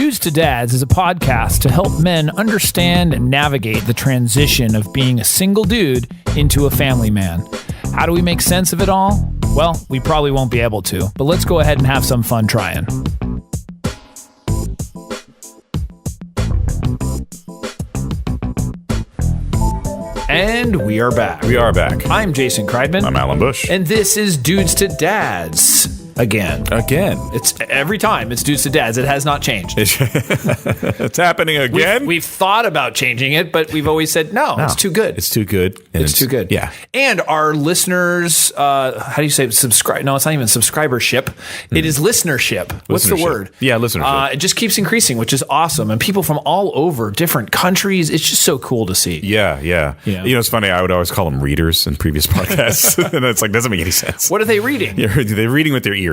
Dudes to Dads is a podcast to help men understand and navigate the transition of being a single dude into a family man. How do we make sense of it all? Well, we probably won't be able to, but let's go ahead and have some fun trying. And we are back. We are back. I'm Jason Kreidman. I'm Alan Bush. And this is Dudes to Dads. Again. It's every time it's Dudes to Dads. It has not changed. It's happening again? We've thought about changing it, but we've always said, no, it's too good. It's too good. It's too good. Yeah. And our listeners, how do you say subscribe? No, it's not even subscribership. It is listenership. What's the word? Yeah, listenership. It just keeps increasing, which is awesome. And people from all over different countries. It's just so cool to see. Yeah. You know, it's funny. I would always call them readers in previous podcasts. And it's like, doesn't make any sense. What are they reading? They're reading with their ears.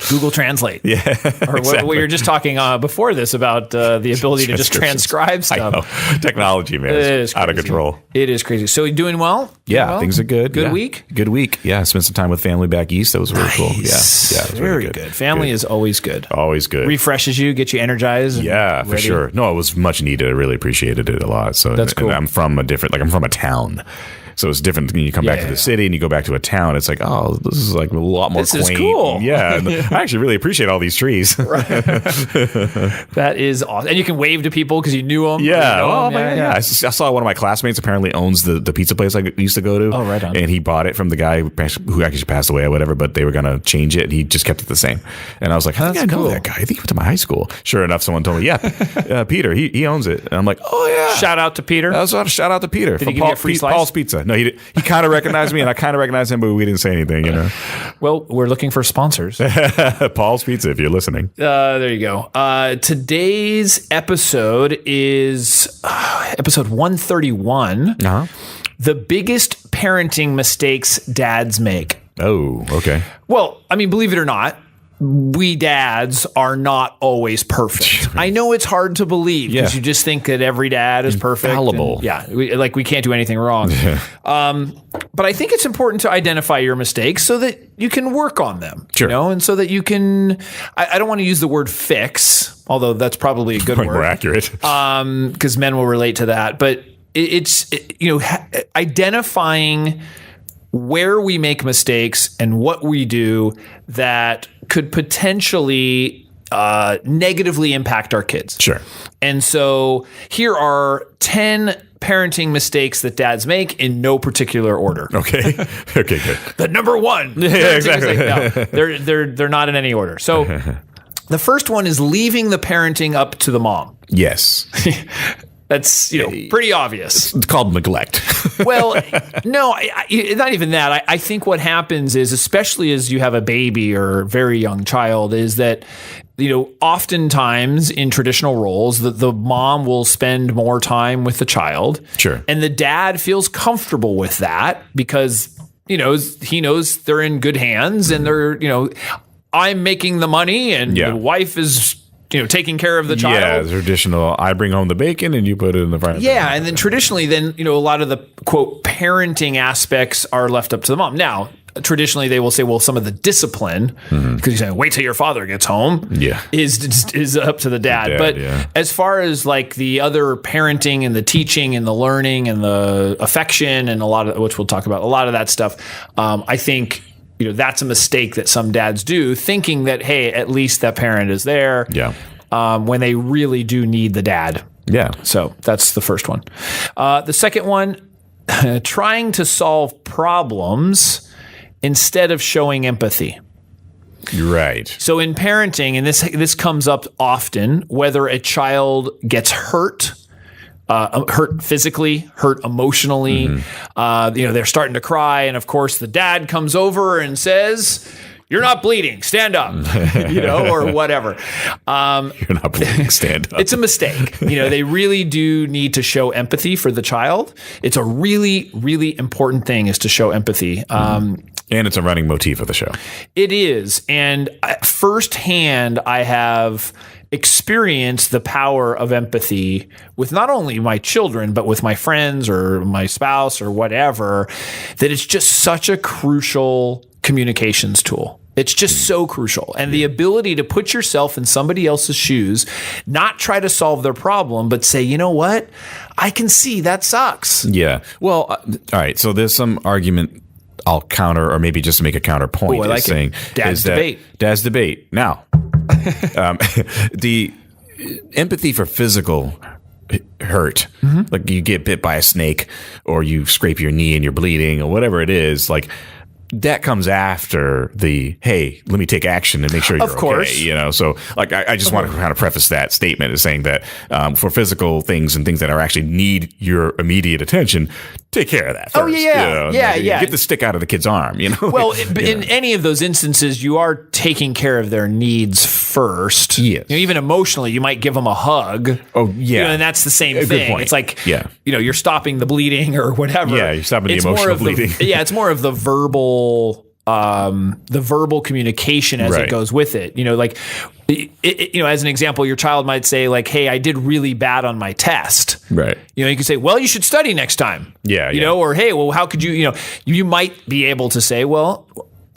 Google Translate. Yeah. Or exactly. what you were just talking before this about the ability to just transcribe stuff. I know. Technology, man, is out of control. It is crazy. So you doing well? Things are good. Good week? Good week. Yeah, spent some time with family back east. That was really cool. Yeah, very good. Family is always good. Always good. Refreshes you, gets you energized. Yeah, for sure. No, it was much needed. I really appreciated it a lot. So that's cool. And I'm from a town. So it's different when you come back to the city and you go back to a town. It's like, oh, this is like a lot more quaint. This is cool. Yeah. And I actually really appreciate all these trees. Right. That is awesome. And you can wave to people because you knew them. Yeah. Yeah. I saw one of my classmates apparently owns the pizza place I used to go to. Oh, right on. And he bought it from the guy who actually passed away or whatever, but they were going to change it and he just kept it the same. And I was like, I know that guy. I think he went to my high school. Sure enough, someone told me, Peter, he owns it. And I'm like, oh, yeah. Shout out to Peter. Shout out to Peter. Did he give you a free slice? Paul's Pizza. No, he kind of recognized me and I kind of recognized him, but we didn't say anything, you know. Well, we're looking for sponsors. Paul's Pizza, if you're listening. There you go. Today's episode is episode 131. Uh-huh. The biggest parenting mistakes dads make. Oh, okay. Well, I mean, believe it or not, we dads are not always perfect. I know it's hard to believe because you just think that every dad is perfect. Infallible. We can't do anything wrong. But I think it's important to identify your mistakes so that you can work on them. Sure. You know, and so that you can, I don't want to use the word fix, although that's probably a good word. More accurate. Because men will relate to that. But identifying where we make mistakes and what we do that could potentially negatively impact our kids. Sure. And so here are 10 parenting mistakes that dads make in no particular order. Okay. Okay, good. The number one. Yeah, exactly. No, they're not in any order. So the first one is leaving the parenting up to the mom. Yes. That's pretty obvious. It's called neglect. Well, no, not even that. I think what happens is, especially as you have a baby or a very young child, is that oftentimes in traditional roles, the mom will spend more time with the child. Sure. And the dad feels comfortable with that because he knows they're in good hands and they're I'm making the money and the wife is taking care of the child. Yeah, traditional. I bring home the bacon and you put it in the front. Yeah, and then traditionally, a lot of the quote parenting aspects are left up to the mom. Now, traditionally, they will say, well, some of the discipline, because you say, wait till your father gets home, is up to the dad. But as far as like the other parenting and the teaching and the learning and the affection and a lot of which we'll talk about, a lot of that stuff, I think. That's a mistake that some dads do, thinking that, hey, at least that parent is there when they really do need the dad. Yeah. So that's the first one. The second one, trying to solve problems instead of showing empathy. Right. So in parenting, and this comes up often, whether a child gets hurt physically, hurt emotionally. They're starting to cry. And of course, the dad comes over and says, you're not bleeding, stand up, or whatever. You're not bleeding, stand up. It's a mistake. They really do need to show empathy for the child. It's a really, really important thing is to show empathy. And it's a running motif of the show. It is. And firsthand, I have experience the power of empathy with not only my children, but with my friends or my spouse or whatever, that it's just such a crucial communications tool. It's just so crucial. And the ability to put yourself in somebody else's shoes, not try to solve their problem, but say, you know what? I can see that sucks. Yeah. Well, all right. So there's some argument I'll counter, or maybe just to make a counterpoint. I like saying Dad's debate. Dad's debate. Now, the empathy for physical hurt, like you get bit by a snake or you scrape your knee and you're bleeding or whatever it is, like that comes after the, hey, let me take action and make sure you're of course. Okay. You know, so like I just want to kind of preface that statement as saying that for physical things and things that are actually need your immediate attention, take care of that first. Oh, yeah. You know, Get the stick out of the kid's arm, you know? Well, in any of those instances, you are taking care of their needs first. Yes. You know, even emotionally, you might give them a hug. Oh, yeah. You know, and that's the same thing. It's like, you know, you're stopping the bleeding or whatever. Yeah, you're stopping the emotional bleeding. It's more of the verbal communication as it goes with it. You know, like, you know, as an example, your child might say like, hey, I did really bad on my test. Right. You know, you can say, well, you should study next time. Yeah. You know, or, hey, well, how could you you might be able to say, well,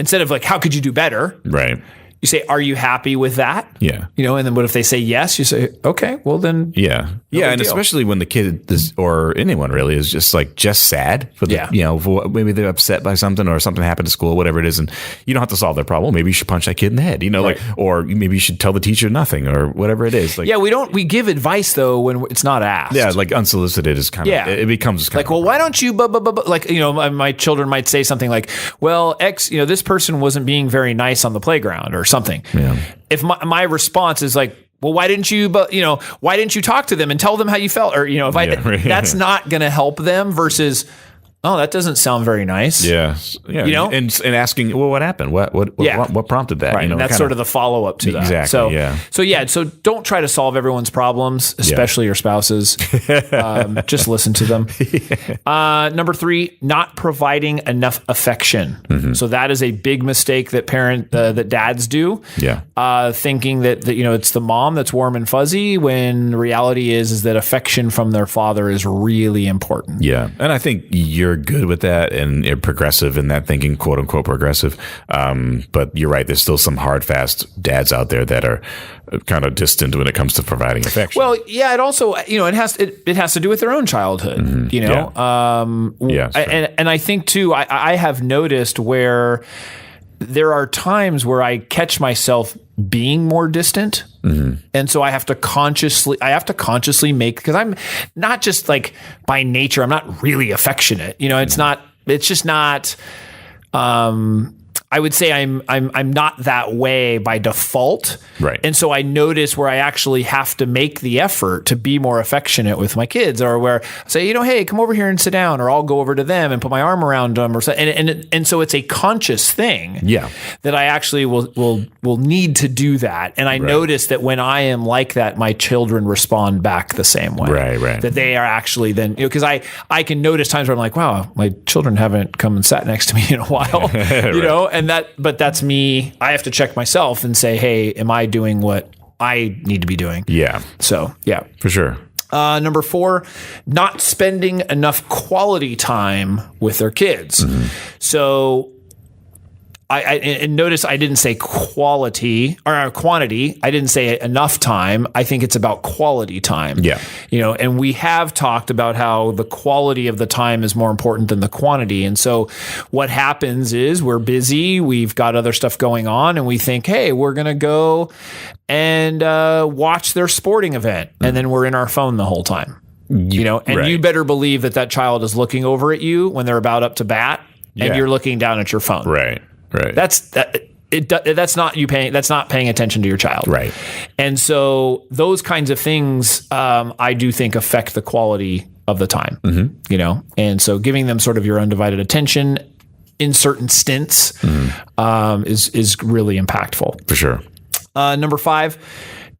instead of like, how could you do better? Right. You say, are you happy with that? Yeah. You know, and then what if they say yes? You say, okay, well then. Yeah. Yeah. And especially when the kid is, or anyone really is just sad for the, you know, for maybe they're upset by something or something happened to school, whatever it is. And you don't have to solve their problem. Maybe you should punch that kid in the head, you know, like, or maybe you should tell the teacher nothing or whatever it is. Like, we give advice though when it's not asked. Yeah. Like unsolicited is kind of, it becomes kind like, well, why don't you, like, you know, my children might say something like, well, you know, this person wasn't being very nice on the playground or something. Yeah. If my response is like, well, why didn't you talk to them and tell them how you felt? Or, you know, that's not going to help them versus, oh, that doesn't sound very nice. Yeah. Yeah. You know? And asking, well, what happened? What prompted that? Right. You know, and that's sort of the follow up to that. Exactly. So don't try to solve everyone's problems, especially your spouses. Just listen to them. Number 3, not providing enough affection. Mm-hmm. So that is a big mistake that that dads do. Yeah. Thinking that you know, it's the mom that's warm and fuzzy when the reality is that affection from their father is really important. Yeah. And I think you're good with that and you're progressive in that thinking, quote unquote progressive. But you're right. There's still some hard, fast dads out there that are kind of distant when it comes to providing affection. Well, yeah, it also, you know, it has to do with their own childhood, mm-hmm. you know? And I think too, I have noticed where there are times where I catch myself being more distant. Mm-hmm. And so I have to consciously make, because I'm not just like by nature, I'm not really affectionate. You know, it's just not, I would say I'm not that way by default. Right. And so I notice where I actually have to make the effort to be more affectionate with my kids, or where I say, you know, hey, come over here and sit down, or I'll go over to them and put my arm around them, or so. And so it's a conscious thing. Yeah. That I actually will need to do that. And I notice that when I am like that, my children respond back the same way. Right. That they are actually then, you know, because I can notice times where I'm like, wow, my children haven't come and sat next to me in a while, you know, but that's me. I have to check myself and say, hey, am I doing what I need to be doing? Yeah. So, yeah. For sure. Number 4, not spending enough quality time with their kids. Mm-hmm. So and notice I didn't say quality or quantity. I didn't say enough time. I think it's about quality time. Yeah. You know, and we have talked about how the quality of the time is more important than the quantity. And so what happens is we're busy, we've got other stuff going on, and we think, hey, we're going to go and watch their sporting event. Mm-hmm. And then we're in our phone the whole time. You know, and you better believe that child is looking over at you when they're about up to bat, and you're looking down at your phone. Right. That's not paying attention to your child. Right. And so those kinds of things, I do think affect the quality of the time, mm-hmm. you know? And so giving them sort of your undivided attention in certain stints, mm-hmm. Is really impactful. For sure. Number 5,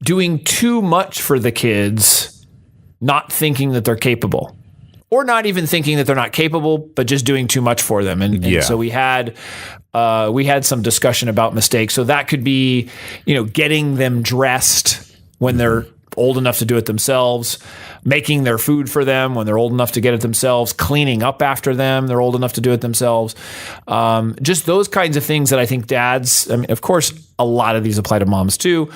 doing too much for the kids, not thinking that they're capable. Or not even thinking that they're not capable, but just doing too much for them. And so we had some discussion about mistakes. So that could be, you know, getting them dressed when they're old enough to do it themselves, making their food for them when they're old enough to get it themselves, cleaning up after them, they're old enough to do it themselves. Just those kinds of things that I think dads, I mean, of course, a lot of these apply to moms too,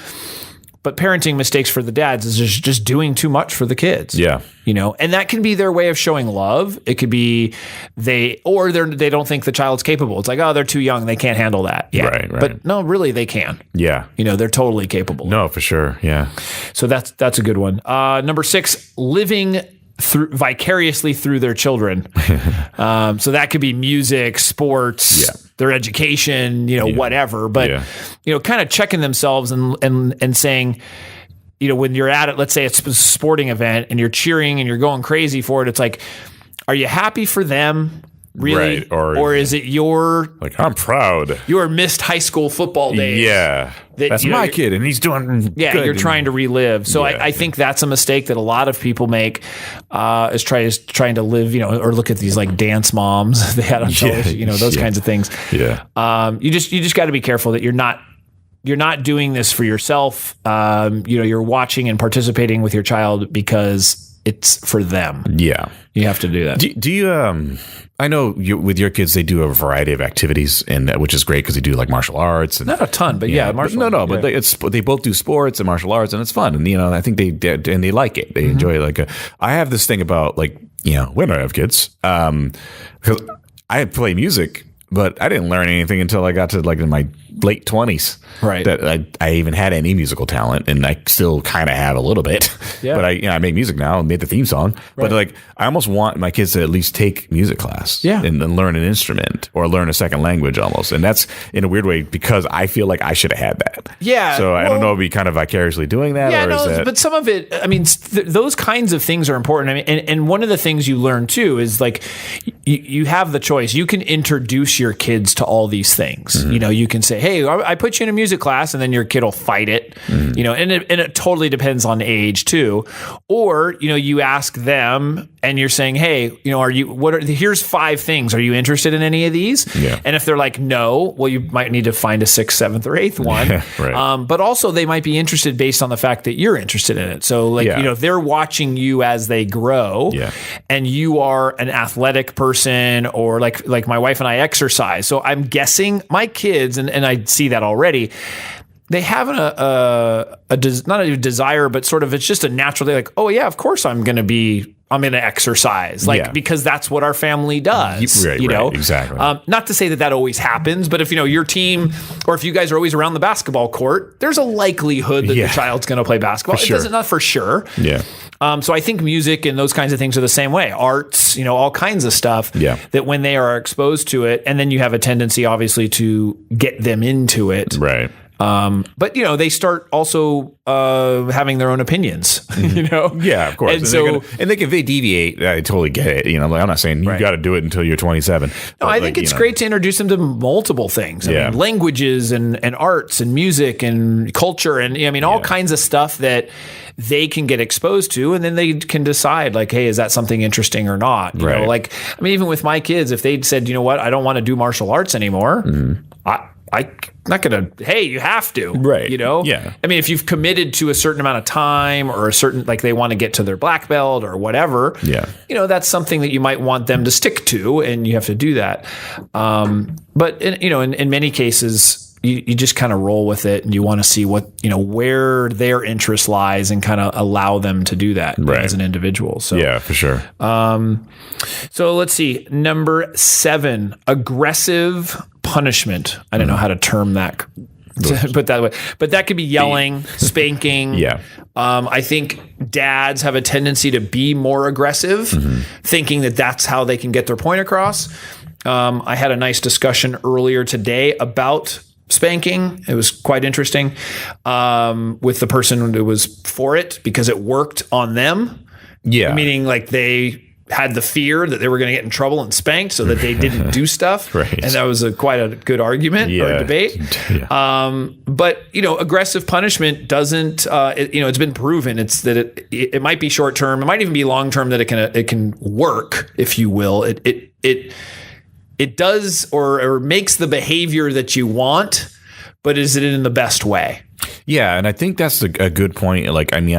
but parenting mistakes for the dads is just doing too much for the kids. Yeah. And that can be their way of showing love. It could be they don't think the child's capable. It's like, oh, they're too young. They can't handle that. Yeah. Right. But no, really, they can. Yeah. They're totally capable. No, for sure. Yeah. So that's a good one. Number 6, living vicariously through their children. So that could be music, sports, their education, whatever. But, kind of checking themselves and saying, when you're at it, let's say it's a sporting event and you're cheering and you're going crazy for it. It's like, are you happy for them? Really? Right. Or is it your... Like, I'm proud. Your missed high school football days. Yeah. That's my kid, and he's doing good. You're trying to relive. So I think that's a mistake that a lot of people make, is trying to live, or look at these like dance moms they had on television, those kinds of things. Yeah. You just got to be careful that you're not doing this for yourself. You're watching and participating with your child because it's for them. Yeah. You have to do that. Do you, I know with your kids, they do a variety of activities, which is great because they do like martial arts. And, not a ton, but martial arts. But they both do sports and martial arts, and it's fun. And, I think they like it. They enjoy it. I have this thing about when I have kids, because I play music, but I didn't learn anything until I got to like in my late 20s. Right. That I even had any musical talent, and I still kind of have a little bit. Yeah. But I make music now and made the theme song. Right. But I almost want my kids to at least take music class. Yeah. And learn an instrument or learn a second language almost. And that's in a weird way because I feel like I should have had that. Yeah. So I don't know if we kind of vicariously doing that. Yeah, or is that... but some of it, I mean, those kinds of things are important. I mean, and one of the things you learn too is like you have the choice. You can introduce your kids to all these things. Mm-hmm. You can say, hey, I put you in a music class, and then your kid will fight it. Mm-hmm. And it totally depends on age too. Or you ask them, and you're saying, hey, here's 5 things. Are you interested in any of these? Yeah. And if they're like, no, well, you might need to find a 6th, 7th, or 8th one. Yeah, right. But also they might be interested based on the fact that you're interested in it. So if they're watching you as they grow, and you are an athletic person, or like my wife and I exercise. So I'm guessing my kids, and I see that already, they have not a desire, but sort of it's just a natural. They're like, oh yeah, of course I'm going to exercise, because that's what our family does. Right, exactly. Not to say that always happens, but if your team, or if you guys are always around the basketball court, there's a likelihood that the child's going to play basketball. For sure. It doesn't, not for sure. Yeah. So I think music and those kinds of things are the same way. Arts, all kinds of stuff. Yeah. That when they are exposed to it, and then you have a tendency, obviously, to get them into it. Right. But they start also having their own opinions. Yeah, of course. And if they deviate, I totally get it. I'm not saying you got to do it until you're 27. No, I think it's great to introduce them to multiple things. I mean, languages and arts and music and culture and all kinds of stuff that they can get exposed to, and then they can decide like, hey, is that something interesting or not? You know, like, I mean, even with my kids, if they'd said, I don't want to do martial arts anymore, I'm not going to, hey, you have to, right? Yeah. I mean, if you've committed to a certain amount of time or a certain, like they want to get to their black belt or whatever, that's something that you might want them to stick to, and you have to do that. But in many cases, you just kind of roll with it, and you want to see what, where their interest lies, and kind of allow them to do that as an individual. So yeah, for sure. So let's see. Number 7, aggressive punishment. I don't know how to term that. Put that way, but that could be yelling, spanking. Yeah. I think dads have a tendency to be more aggressive, thinking that that's how they can get their point across. I had a nice discussion earlier today about spanking. It was quite interesting with the person who was for it because it worked on them. Yeah. Meaning like they had the fear that they were going to get in trouble and spanked so that they didn't do stuff. Right. And that was quite a good argument or debate. Yeah. But, aggressive punishment doesn't, it's been proven. It's that it might be short term. It might even be long term that it can work, if you will. It does or makes the behavior that you want, but is it in the best way? Yeah, and I think that's a good point. Like, I mean,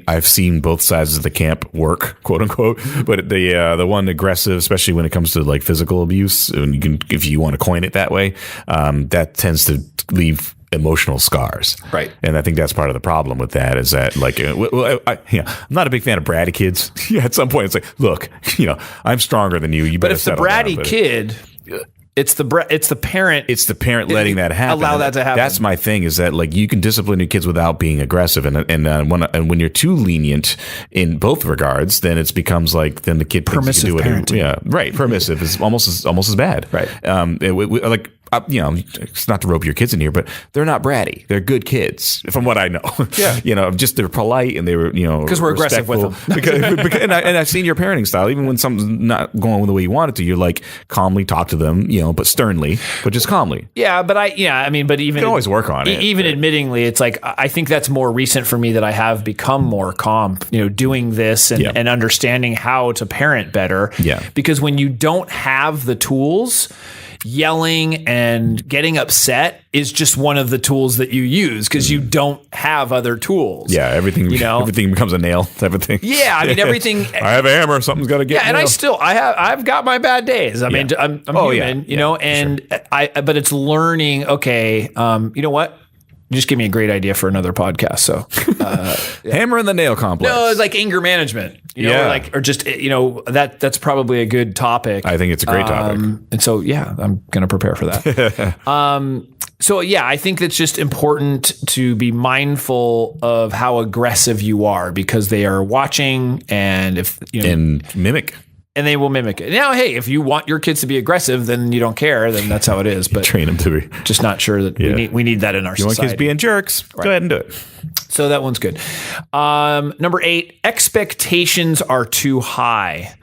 I've seen both sides of the camp work, quote unquote, but the one aggressive, especially when it comes to like physical abuse, and if you want to coin it that way, that tends to leave emotional scars. Right. And I think that's part of the problem with that is that like, I'm not a big fan of bratty kids. Yeah. At some point it's like, look, I'm stronger than you. You better settle down. But if the bratty kid, it's the parent. It's the parent letting that happen. Allow that to happen. That's my thing. Is that like you can discipline your kids without being aggressive, and when you're too lenient in both regards, then it becomes like then the kid permissive thinks you can do it. parenting. Yeah, right. Permissive is almost as bad. Right. It's not to rope your kids in here, but they're not bratty. They're good kids, from what I know. Yeah. Just they're polite and they were, because we're aggressive with them. and I've seen your parenting style. Even when something's not going the way you want it to, you're like calmly talk to them, but sternly, but just calmly. Yeah, but but even you can always work on it. Even admittingly, it's like I think that's more recent for me that I have become more calm. Doing this and understanding how to parent better. Yeah. Because when you don't have the tools, yelling and getting upset is just one of the tools that you use because you don't have other tools. Yeah, everything becomes a nail type of thing. Yeah, I mean everything. I have a hammer. Something's got to get. Yeah, and I've got my bad days. I mean, I'm human, but it's learning. Okay, you know what? You just gave me a great idea for another podcast. So, hammer and the nail complex. No, it's like anger management. That's probably a good topic. I think it's a great topic. And so, I'm going to prepare for that. I think it's just important to be mindful of how aggressive you are because they are watching, and and mimic. And they will mimic it. Now, hey, if you want your kids to be aggressive, then you don't care. Then that's how it is. But train them to be. Just not sure that we need that in our society. You want kids being jerks? Right. Go ahead and do it. So that one's good. Number 8, expectations are too high.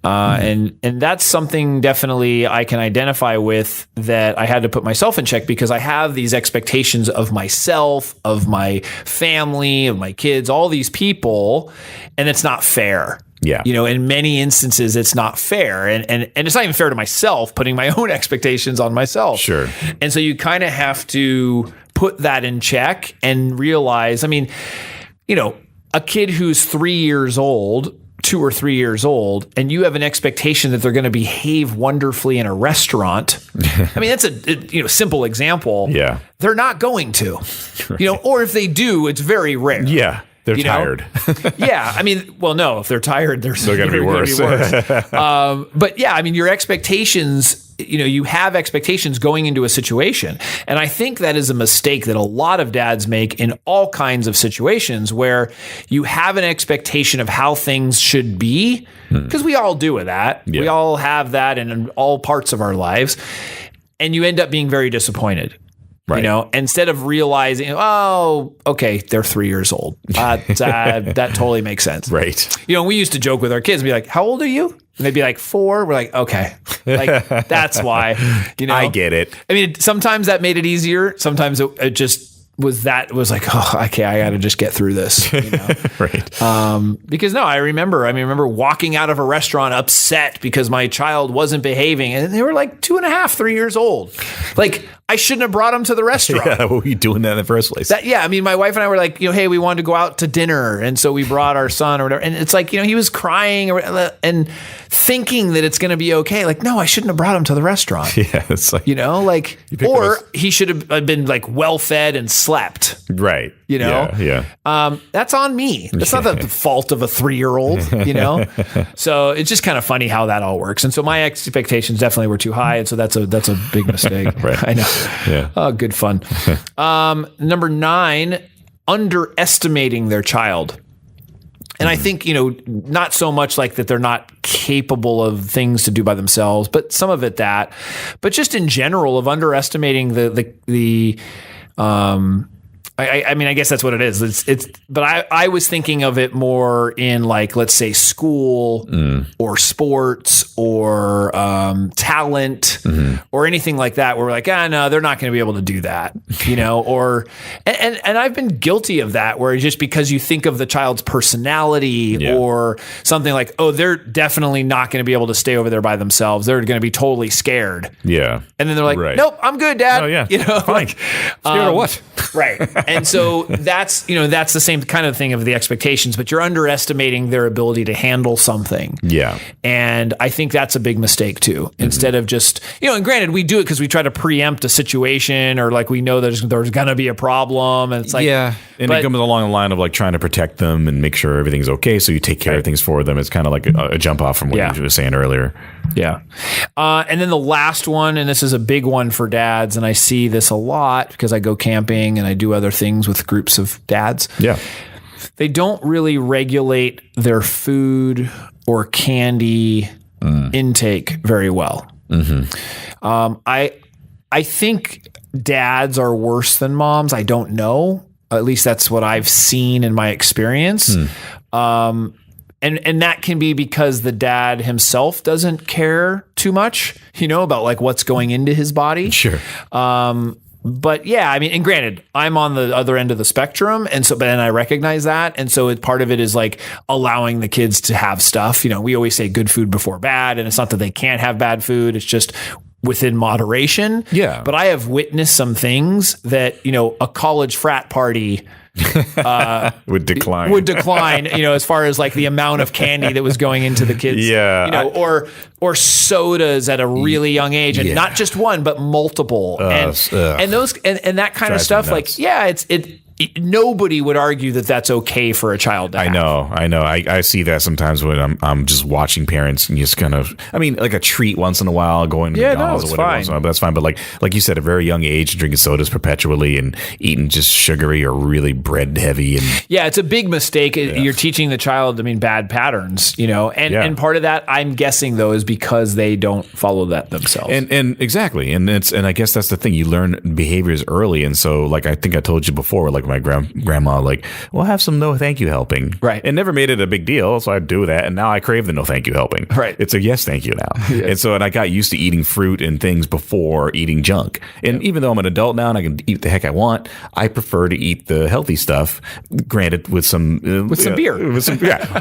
And that's something definitely I can identify with that I had to put myself in check because I have these expectations of myself, of my family, of my kids, all these people, and it's not fair. Yeah. In many instances, it's not fair. And it's not even fair to myself, putting my own expectations on myself. Sure. And so you kind of have to put that in check and realize, a kid who's 3 years old, 2 or 3 years old, and you have an expectation that they're going to behave wonderfully in a restaurant. I mean, that's a simple example. Yeah. They're not going to, right. Or if they do, it's very rare. Yeah. They're tired. Yeah. I mean, well, no, if they're tired, they're going to be worse. But yeah, I mean, your expectations, you have expectations going into a situation. And I think that is a mistake that a lot of dads make in all kinds of situations where you have an expectation of how things should be, because we all do that. Yeah. We all have that in all parts of our lives. And you end up being very disappointed. Right. Instead of realizing, oh, okay, they're 3 years old. That totally makes sense. Right. We used to joke with our kids and be like, how old are you? And they'd be like 4. We're like, okay, that's why, I get it. I mean, sometimes that made it easier. Sometimes it just was like, oh, okay, I got to just get through this. Right. Because I remember walking out of a restaurant upset because my child wasn't behaving, and they were like 2.5, 3 years old. Like, I shouldn't have brought him to the restaurant. Yeah, what were you doing that in the first place? My wife and I were like, hey, we wanted to go out to dinner, and so we brought our son or whatever. And it's like, he was crying and thinking that it's going to be okay. Like, no, I shouldn't have brought him to the restaurant. Yeah, it's like, or he should have been like well fed and slept. Right. Yeah. That's on me. That's not the fault of a 3-year-old, So it's just kind of funny how that all works. And so my expectations definitely were too high. And so that's a big mistake. Right. I know. Yeah. Oh, good fun. Number 9, underestimating their child. And I think, not so much like that they're not capable of things to do by themselves, but some of it but just in general of underestimating the I mean, I guess that's what it is. But I was thinking of it more in like, let's say school or sports or talent or anything like that, where we're like, no, they're not going to be able to do that, or, and I've been guilty of that, where just because you think of the child's personality or something like, oh, they're definitely not going to be able to stay over there by themselves. They're going to be totally scared. Yeah. And then they're like, nope, I'm good, Dad. Oh, yeah. Fine. Scared of what? Right. And so that's the same kind of thing of the expectations, but you're underestimating their ability to handle something. Yeah. And I think that's a big mistake too. Instead of just, and granted, we do it because we try to preempt a situation, or like we know there's going to be a problem. And it's like, yeah. And it comes along the line of like trying to protect them and make sure everything's okay. So you take care of things for them. It's kind of like a jump off from what you were saying earlier. Yeah. And then the last one, and this is a big one for dads, and I see this a lot because I go camping and I do other things with groups of dads. Yeah. They don't really regulate their food or candy intake very well. Mm-hmm. I think dads are worse than moms. I don't know. At least that's what I've seen in my experience. And that can be because the dad himself doesn't care too much, about like what's going into his body. Sure. But yeah, I mean, and granted, I'm on the other end of the spectrum. And so, but then I recognize that. And so part of it is like allowing the kids to have stuff. We always say good food before bad. And it's not that they can't have bad food. It's just within moderation. Yeah. But I have witnessed some things that, a college frat party would decline, as far as like the amount of candy that was going into the kids, or sodas at a really young age, and not just one, but multiple, and those, and that kind of stuff. Like, nobody would argue that that's okay for a child to have. I know. I see that sometimes when I'm just watching parents and just kind of, like a treat once in a while, going to McDonald's or whatever. Fine. But that's fine. But like you said, at a very young age, drinking sodas perpetually and eating just sugary or really bread heavy. And it's a big mistake. You're teaching the child, bad patterns, and part of that, I'm guessing though, is because they don't follow that themselves. And exactly. And I guess that's the thing. You learn behaviors early. And so like, I think I told you before, like my grandma, like, we'll have some no thank you helping. Right. And never made it a big deal. So I'd do that. And now I crave the no thank you helping. Right. It's a yes, thank you now. Yes. And I got used to eating fruit and things before eating junk. And even though I'm an adult now and I can eat the heck I want, I prefer to eat the healthy stuff, granted with some beer.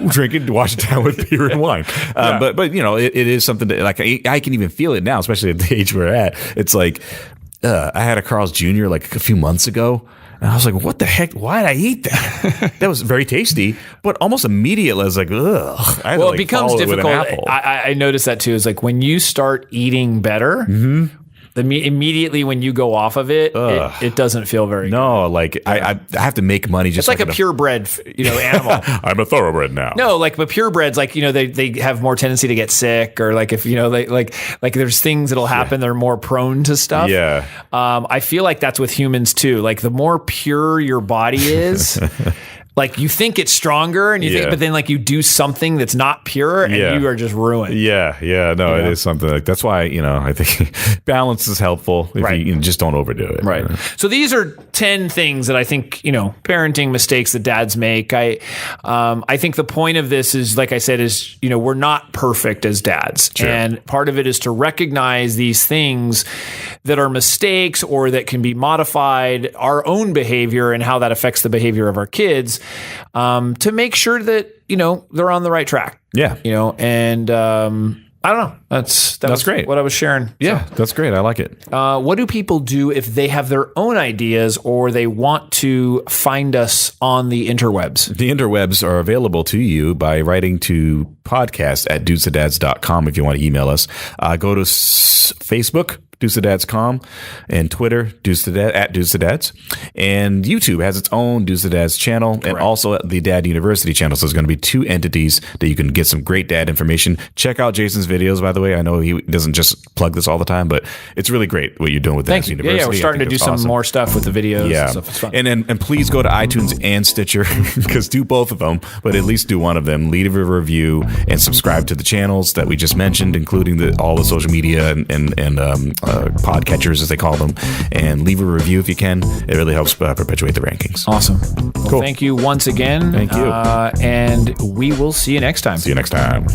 Drink it, wash it down with beer and wine. But it is something that like I can even feel it now, especially at the age we're at. It's like I had a Carl's Jr. like a few months ago. And I was like, what the heck? Why did I eat that? That was very tasty, but almost immediately I was like, ugh. It becomes difficult. I noticed that too. Is like when you start eating better, immediately when you go off of it, it doesn't feel very good. No, like I have to make money just it's like a purebred, animal. I'm a thoroughbred now. No, like but purebreds, like they have more tendency to get sick, or like if they like there's things that'll happen, they're more prone to stuff. Yeah. I feel like that's with humans too. Like the more pure your body is. Like you think it's stronger, and you think, but then like you do something that's not pure, and you are just ruined. No, it is something like that's why I think balance is helpful if you just don't overdo it. Right. So these are 10 things that I think parenting mistakes that dads make. I think the point of this is, like I said, is we're not perfect as dads, and part of it is to recognize these things that are mistakes or that can be modified, our own behavior and how that affects the behavior of our kids. To make sure that, they're on the right track. Yeah. And I don't know. That's great. What I was sharing. Yeah, that's great. I like it. What do people do if they have their own ideas or they want to find us on the interwebs? The interwebs are available to you by writing to podcast@dudesadads.com if you want to email us. Go to Facebook, DudesTheDads.com, and Twitter, @DudesTheDads, and YouTube has its own Dudes the Dads channel. Correct. And also the Dad University channel. So there's going to be 2 entities that you can get some great dad information. Check out Jason's videos, by the way. I know he doesn't just plug this all the time, but it's really great what you're doing with Dads University. Yeah, we're starting to do some more stuff with the videos. Yeah, and stuff. It's fun. And please go to iTunes and Stitcher, because do both of them, but at least do one of them. Leave a review and subscribe to the channels that we just mentioned, including all the social media and podcatchers, as they call them, and leave a review if you can. It really helps perpetuate the rankings. Awesome. Well, cool. Thank you once again. Thank you. And we will see you next time. See you next time.